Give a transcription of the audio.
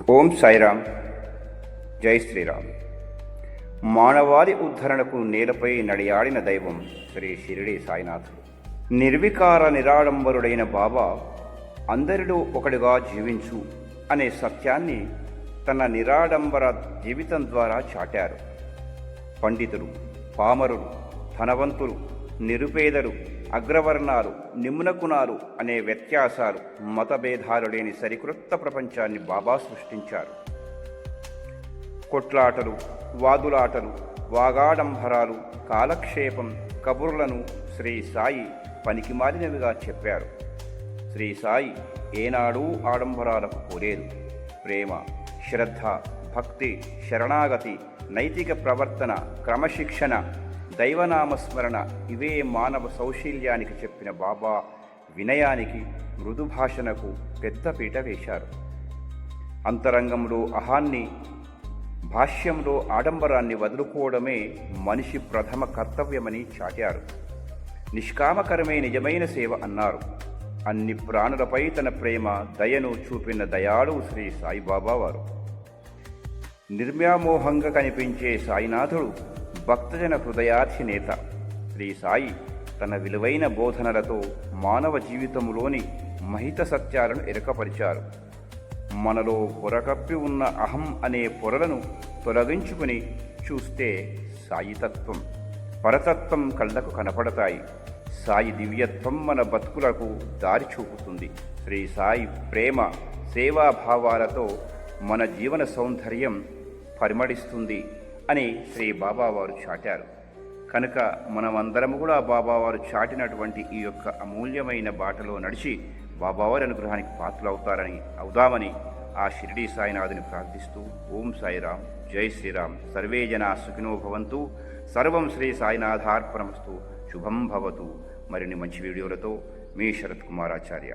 ఓం సాయిరామ్. జై శ్రీరామ్. మానవాళి ఉద్ధరణకు నేలపై నడియాడిన దైవం శ్రీ షిరిడి సాయినాథుడు. నిర్వికార నిరాడంబరుడైన బాబా అందరిలో ఒకడుగా జీవించు అనే సత్యాన్ని తన నిరాడంబర జీవితం ద్వారా చాటారు. పండితులు, పామరులు, ధనవంతులు, నిరుపేదలు, అగ్రవర్ణాలు, నిమ్నకుణాలు అనే వ్యత్యాసాలు, మతభేదాలు లేని సరికొత్త ప్రపంచాన్ని బాబా సృష్టించారు. కొట్లాటలు, వాదులాటలు, వాగాడంబరాలు, కాలక్షేపం, కబుర్లను శ్రీ సాయి పనికిమాలినవిగా చెప్పారు. శ్రీ సాయి ఏనాడూ ఆడంబరాలకు పోలేదు. ప్రేమ, శ్రద్ధ, భక్తి, శరణాగతి, నైతిక ప్రవర్తన, క్రమశిక్షణ, దైవనామస్మరణ ఇవే మానవ సౌశీల్యానికి చెప్పిన బాబా వినయానికి, మృదుభాషణకు పెద్దపీట వేశారు. అంతరంగంలో అహాన్ని, భాష్యంలో ఆడంబరాన్ని వదులుకోవడమే మనిషి ప్రథమ కర్తవ్యమని చాటారు. నిష్కామకరమే నిజమైన సేవ అన్నారు. అన్ని ప్రాణులపై తన ప్రేమ, దయను చూపిన దయాళువు శ్రీ సాయిబాబా వారు. నిర్వ్యామోహంగా కనిపించే సాయినాథుడు భక్తజన హృదయాధినేత. శ్రీ సాయి తన విలువైన బోధనలతో మానవ జీవితంలోని మహిత సత్యాలను ఎరకపరిచారు. మనలో పొరకప్పి ఉన్న అహం అనే పొరలను తొలగించుకుని చూస్తే సాయితత్వం, పరతత్వం కళ్ళకు కనపడతాయి. సాయి దివ్యత్వం మన బతుకులకు దారి చూపుతుంది. శ్రీ సాయి ప్రేమ, సేవాభావాలతో మన జీవన సౌందర్యం పరిమళిస్తుంది అని శ్రీ బాబావారు చాటారు. కనుక మనమందరము కూడా బాబావారు చాటినటువంటి ఈ యొక్క అమూల్యమైన బాటలో నడిచి బాబావారి అనుగ్రహానికి అవుదామని ఆ షిరిడి సాయినాథుని ప్రార్థిస్తూ ఓం సాయిరామ్. జై శ్రీరామ్. సర్వే జనా సుఖినో భవంతు. సర్వం శ్రీ సాయినాథార్పణమస్తు. శుభం భవతు. మరిన్ని మంచి వీడియోలతో మీ శరత్ కుమారాచార్య.